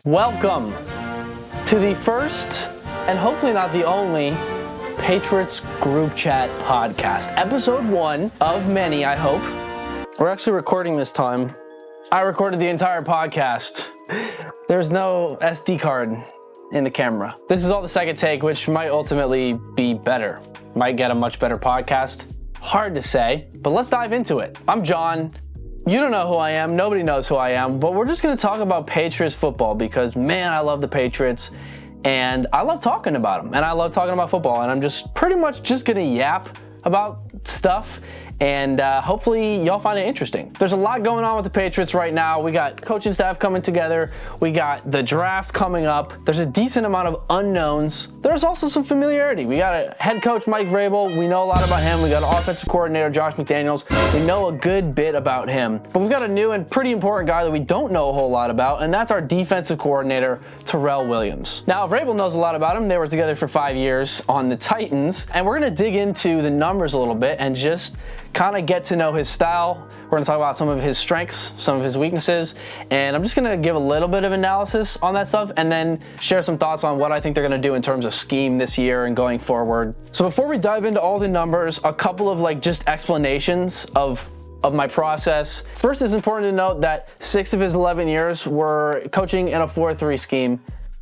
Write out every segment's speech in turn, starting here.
Welcome to the first, and hopefully not the only, Patriots Group Chat podcast. Episode 1 of many, I hope. We're actually recording this time. I recorded the entire podcast. There's no SD card in the camera. This is all the second take, which might ultimately be better. Might get a much better podcast. Hard to say, but let's dive into it. I'm John. You don't know who I am. Nobody knows who I am, but we're just going to talk about Patriots football because, man, I love the Patriots and I love talking about them and I love talking about football, and I'm just pretty much just going to yap about stuff, and hopefully y'all find it interesting. There's a lot going on with the Patriots right now. We got coaching staff coming together. We got the draft coming up. There's a decent amount of unknowns. There's also some familiarity. We got a head coach, Mike Vrabel. We know a lot about him. We got an offensive coordinator, Josh McDaniels. We know a good bit about him. But we've got a new and pretty important guy that we don't know a whole lot about, and that's our defensive coordinator, Terrell Williams. Now, Vrabel knows a lot about him. They were together for 5 years on the Titans, and we're going to dig into the numbers a little bit and just kind of get to know his style. We're going to talk about some of his strengths, some of his weaknesses, and I'm just going to give a little bit of analysis on that stuff and then share some thoughts on what I think they're going to do in terms of scheme this year and going forward. So before we dive into all the numbers, a couple of just explanations of my process. First, it's important to note that 6 of his 11 years were coaching in a 4-3 scheme.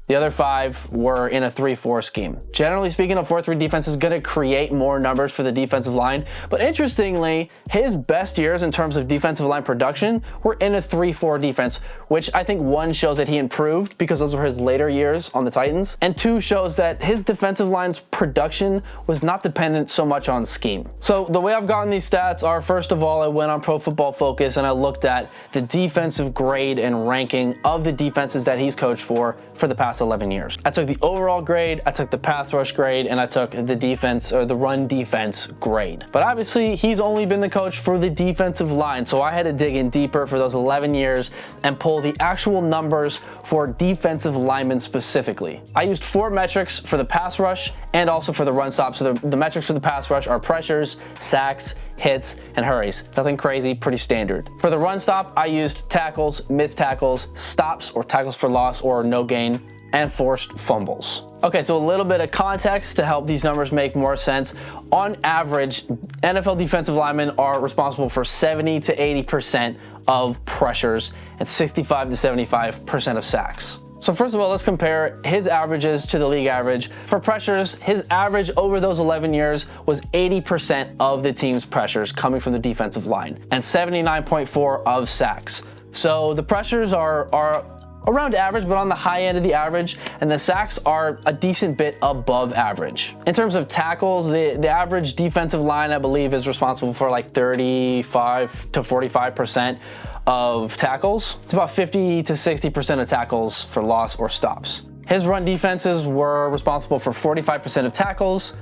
The other 5 were in a 3-4 scheme. Generally speaking, a 4-3 defense is going to create more numbers for the defensive line. But interestingly, his best years in terms of defensive line production were in a 3-4 defense, which I think 1 shows that he improved because those were his later years on the Titans, and 2 shows that his defensive line's production was not dependent so much on scheme. So the way I've gotten these stats are, first of all, I went on Pro Football Focus and I looked at the defensive grade and ranking of the defenses that he's coached for the past 11 years. I took the overall grade, I took the pass rush grade, and I took the defense or the run defense grade. But obviously, he's only been the coach for the defensive line, so I had to dig in deeper for those 11 years and pull the actual numbers for defensive linemen specifically. I used 4 metrics for the pass rush and also for the run stop. So the metrics for the pass rush are pressures, sacks, hits, and hurries. Nothing crazy, pretty standard. For the run stop, I used tackles, missed tackles, stops or tackles for loss or no gain, and forced fumbles. Okay, so a little bit of context to help these numbers make more sense. On average, NFL defensive linemen are responsible for 70 to 80% of pressures and 65 to 75% of sacks. So first of all, let's compare his averages to the league average. For pressures, his average over those 11 years was 80% of the team's pressures coming from the defensive line and 79.4 of sacks. So the pressures are around average, but on the high end of the average, and the sacks are a decent bit above average. In terms of tackles, the average defensive line, I believe, is responsible for 35 to 45% of tackles. It's about 50 to 60% of tackles for loss or stops. His run defenses were responsible for 45% of tackles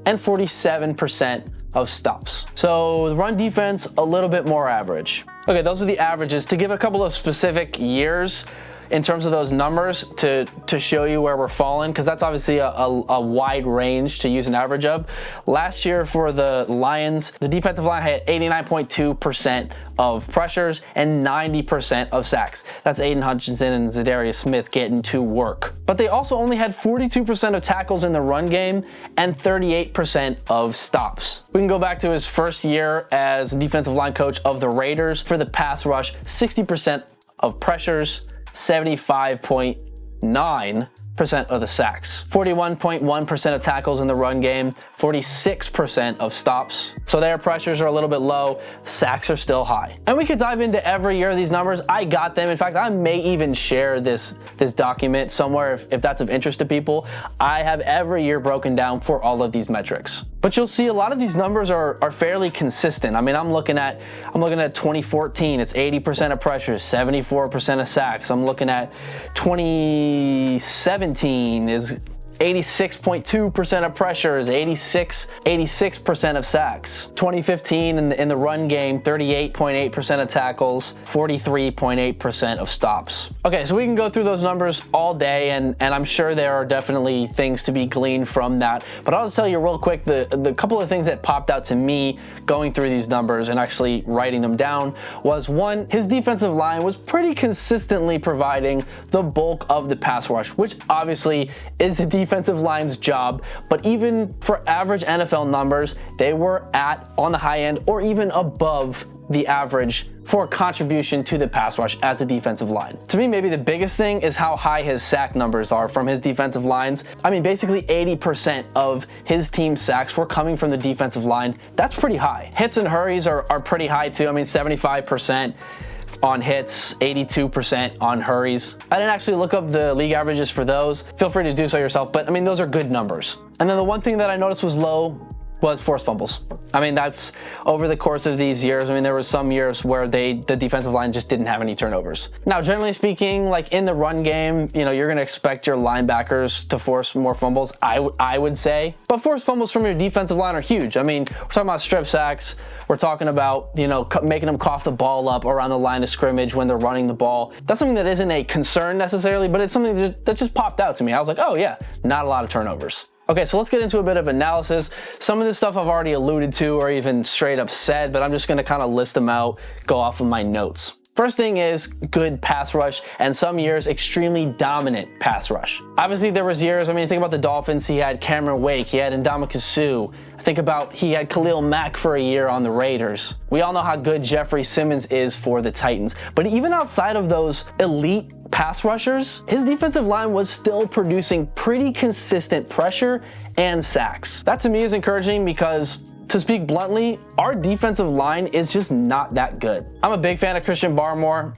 and 47% of stops. So the run defense, a little bit more average. Okay, those are the averages. To give a couple of specific years in terms of those numbers to show you where we're falling, because that's obviously a wide range to use an average of. Last year for the Lions, the defensive line had 89.2% of pressures and 90% of sacks. That's Aiden Hutchinson and Zadarius Smith getting to work. But they also only had 42% of tackles in the run game and 38% of stops. We can go back to his first year as defensive line coach of the Raiders. For the pass rush, 60% of pressures, 75.9% of the sacks, 41.1% of tackles in the run game, 46% of stops. So their pressures are a little bit low, sacks are still high. And we could dive into every year of these numbers. I got them. In fact, I may even share this document somewhere if that's of interest to people. I have every year broken down for all of these metrics. But you'll see a lot of these numbers are fairly consistent. I mean, I'm looking at 2014, it's 80% of pressures, 74% of sacks. I'm looking at 2017 is 86.2% of pressures, 86% of sacks. 2015 in the run game, 38.8% of tackles, 43.8% of stops. Okay, so we can go through those numbers all day, and I'm sure there are definitely things to be gleaned from that. But I'll just tell you real quick the couple of things that popped out to me going through these numbers and actually writing them down was, one, his defensive line was pretty consistently providing the bulk of the pass rush, which obviously is the defensive line's job. But even for average NFL numbers, they were on the high end or even above the average for contribution to the pass rush as a defensive line. To me, maybe the biggest thing is how high his sack numbers are from his defensive lines. I mean, basically 80% of his team's sacks were coming from the defensive line. That's pretty high. Hits and hurries are pretty high too. I mean, 75% on hits, 82% on hurries. I didn't actually look up the league averages for those. Feel free to do so yourself, but I mean, those are good numbers. And then the one thing that I noticed was low was forced fumbles. I mean, that's over the course of these years. I mean, there were some years where the defensive line just didn't have any turnovers. Now, generally speaking, like in the run game, you know, you're going to expect your linebackers to force more fumbles, I would say. But forced fumbles from your defensive line are huge. I mean, we're talking about strip sacks. We're talking about, you know, making them cough the ball up around the line of scrimmage when they're running the ball. That's something that isn't a concern necessarily, but it's something that just popped out to me. I was like, oh yeah, not a lot of turnovers. Okay, so let's get into a bit of analysis. Some of this stuff I've already alluded to or even straight up said, but I'm just going to kind of list them out, go off of my notes. First thing is good pass rush, and some years extremely dominant pass rush. Obviously there was years, I mean, think about the Dolphins, he had Cameron Wake, he had Ndamukong Suh. Think about he had Khalil Mack for a year on the Raiders. We all know how good Jeffrey Simmons is for the Titans. But even outside of those elite pass rushers, his defensive line was still producing pretty consistent pressure and sacks. That to me is encouraging because, to speak bluntly, our defensive line is just not that good. I'm a big fan of Christian Barmore.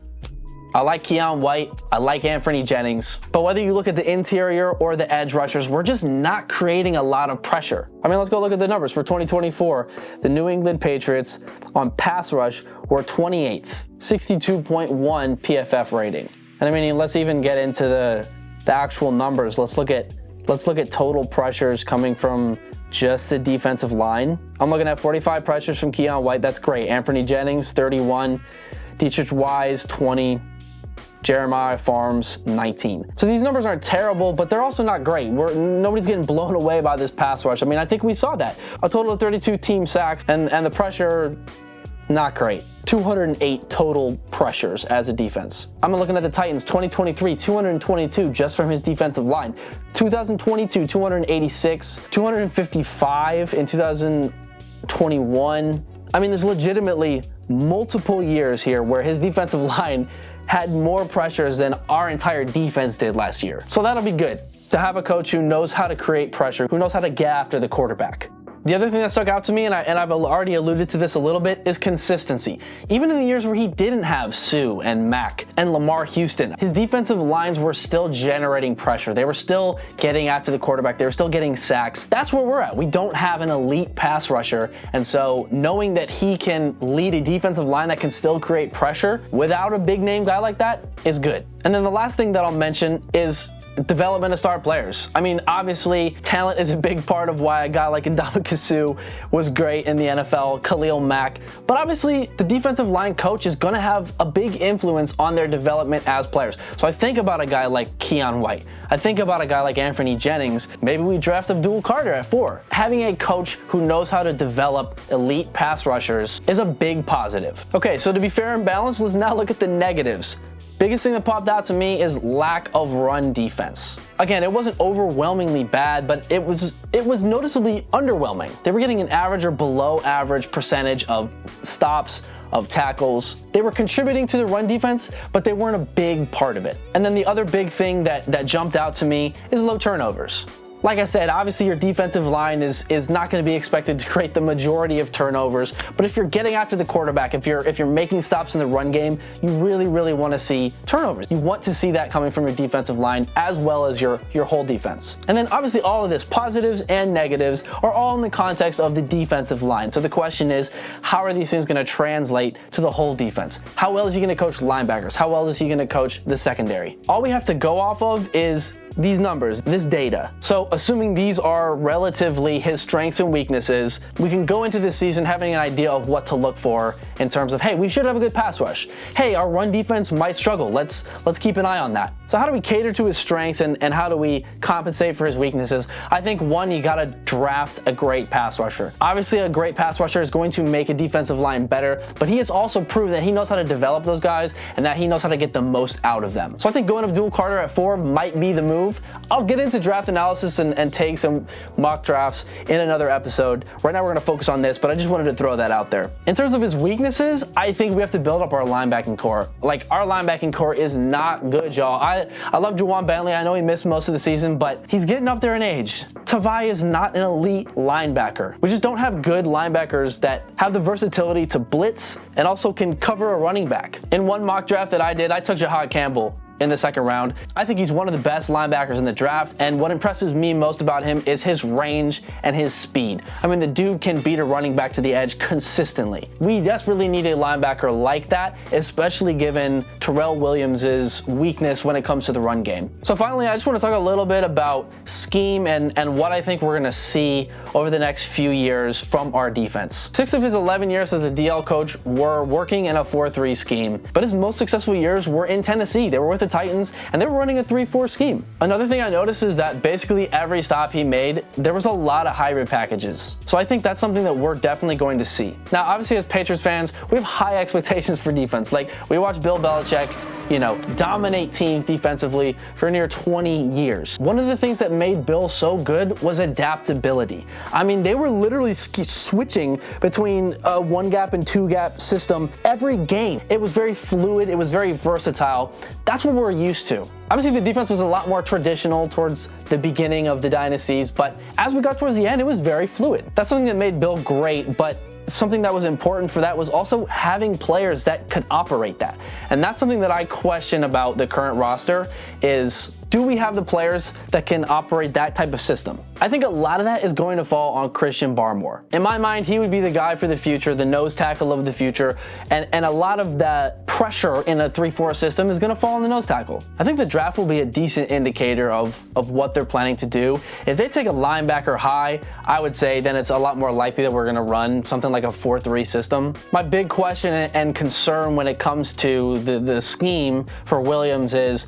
I like Keion White, I like Anthony Jennings, but whether you look at the interior or the edge rushers, we're just not creating a lot of pressure. I mean, let's go look at the numbers. For 2024, the New England Patriots on pass rush were 28th, 62.1 PFF rating. And I mean, let's even get into the actual numbers. Let's look at total pressures coming from just the defensive line. I'm looking at 45 pressures from Keion White, that's great. Anthony Jennings, 31, Dietrich Wise, 20, Jeremiah Farms, 19. So these numbers aren't terrible, but they're also not great. Nobody's getting blown away by this pass rush. I mean, I think we saw that. A total of 32 team sacks, and the pressure, not great. 208 total pressures as a defense. I'm looking at the Titans, 2023, 222 just from his defensive line. 2022, 286, 255 in 2021. I mean, there's legitimately multiple years here where his defensive line had more pressures than our entire defense did last year. So that'll be good to have a coach who knows how to create pressure, who knows how to get after the quarterback. The other thing that stuck out to me, and I've already alluded to this a little bit, is consistency. Even in the years where he didn't have Suh and Mack and Lamar Houston, his defensive lines were still generating pressure. They were still getting after the quarterback. They were still getting sacks. That's where we're at. We don't have an elite pass rusher, and so knowing that he can lead a defensive line that can still create pressure without a big name guy like that is good. And then the last thing that I'll mention is development of star players. I mean, obviously, talent is a big part of why a guy like Ndamukong Suh was great in the NFL, Khalil Mack. But obviously, the defensive line coach is going to have a big influence on their development as players. So I think about a guy like Keion White. I think about a guy like Anthony Jennings. Maybe we draft Abdul Carter at 4. Having a coach who knows how to develop elite pass rushers is a big positive. Okay, so to be fair and balanced, let's now look at the negatives. Biggest thing that popped out to me is lack of run defense. Again, it wasn't overwhelmingly bad, but it was noticeably underwhelming. They were getting an average or below average percentage of stops, of tackles. They were contributing to the run defense, but they weren't a big part of it. And then the other big thing that jumped out to me is low turnovers. Like I said, obviously your defensive line is not going to be expected to create the majority of turnovers, but if you're getting after the quarterback, if you're making stops in the run game, you really want to see turnovers. You want to see that coming from your defensive line as well as your whole defense. And then obviously all of this, positives and negatives, are all in the context of the defensive line. So the question is, how are these things going to translate to the whole defense? How well is he going to coach linebackers? How well is he going to coach the secondary? All we have to go off of is these numbers, this data. So assuming these are relatively his strengths and weaknesses, we can go into this season having an idea of what to look for in terms of, hey, we should have a good pass rush. Hey, our run defense might struggle. Let's keep an eye on that. So how do we cater to his strengths and how do we compensate for his weaknesses? I think one, you gotta draft a great pass rusher. Obviously, a great pass rusher is going to make a defensive line better, but he has also proved that he knows how to develop those guys and that he knows how to get the most out of them. So I think going Abdul Carter at 4 might be the move. I'll get into draft analysis and take some mock drafts in another episode. Right now we're gonna focus on this, but I just wanted to throw that out there. In terms of his weaknesses, I think we have to build up our linebacking core. Like, our linebacking core is not good, y'all. I love Juwan Bentley. I know he missed most of the season, but he's getting up there in age. Tavai is not an elite linebacker. We just don't have good linebackers that have the versatility to blitz and also can cover a running back. In one mock draft that I did, I took Jahad Campbell in the second round. I think he's one of the best linebackers in the draft, and what impresses me most about him is his range and his speed. I mean, the dude can beat a running back to the edge consistently. We desperately need a linebacker like that, especially given Terrell Williams' weakness when it comes to the run game. So finally, I just want to talk a little bit about scheme and what I think we're going to see over the next few years from our defense. 6 of his 11 years as a DL coach were working in a 4-3 scheme, but his most successful years were in Tennessee. They were with the Titans, and they were running a 3-4 scheme. Another thing I noticed is that basically every stop he made, there was a lot of hybrid packages. So I think that's something that we're definitely going to see. Now, obviously, as Patriots fans, we have high expectations for defense. Like, we watch Bill Belichick, dominate teams defensively for near 20 years. One of the things that made Bill so good was adaptability. I mean, they were literally switching between a 1-gap and 2-gap system every game. It was very fluid. It was very versatile. That's what we're used to. Obviously, the defense was a lot more traditional towards the beginning of the dynasties, but as we got towards the end, it was very fluid. That's something that made Bill great, but something that was important for that was also having players that could operate that. And that's something that I question about the current roster is, do we have the players that can operate that type of system? I think a lot of that is going to fall on Christian Barmore. In my mind, he would be the guy for the future, the nose tackle of the future, and a lot of that pressure in a 3-4 system is going to fall on the nose tackle. I think the draft will be a decent indicator of what they're planning to do. If they take a linebacker high, I would say then it's a lot more likely that we're going to run something like a 4-3 system. My big question and concern when it comes to the scheme for Williams is,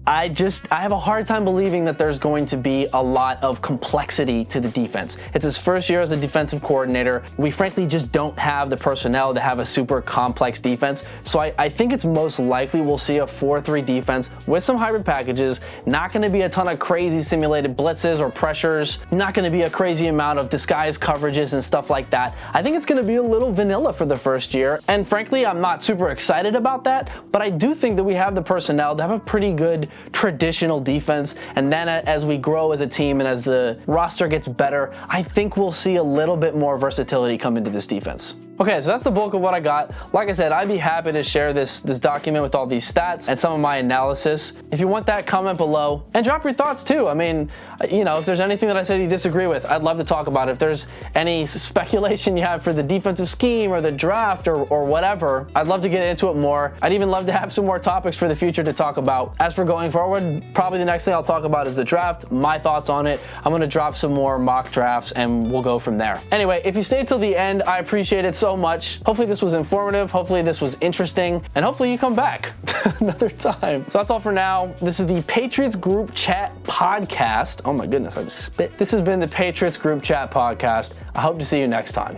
I have a hard time believing that there's going to be a lot of complexity to the defense. It's his first year as a defensive coordinator. We frankly just don't have the personnel to have a super complex defense. So I think it's most likely we'll see a 4-3 defense with some hybrid packages. Not going to be a ton of crazy simulated blitzes or pressures. Not going to be a crazy amount of disguised coverages and stuff like that. I think it's going to be a little vanilla for the first year. And frankly, I'm not super excited about that, but I do think that we have the personnel to have a pretty good traditional defense, and then as we grow as a team and as the roster gets better, I think we'll see a little bit more versatility come into this defense. Okay, so that's the bulk of what I got. Like I said, I'd be happy to share this document with all these stats and some of my analysis. If you want that, comment below and drop your thoughts too. I mean, if there's anything that I said you disagree with, I'd love to talk about it. If there's any speculation you have for the defensive scheme or the draft or whatever, I'd love to get into it more. I'd even love to have some more topics for the future to talk about. As for going forward, probably the next thing I'll talk about is the draft, my thoughts on it. I'm going to drop some more mock drafts and we'll go from there. Anyway, if you stayed till the end, I appreciate it so much. Hopefully this was informative. Hopefully this was interesting. And hopefully you come back another time. So that's all for now. This is the Patriots Group Chat Podcast. Oh my goodness, I just spit. This has been the Patriots Group Chat Podcast. I hope to see you next time.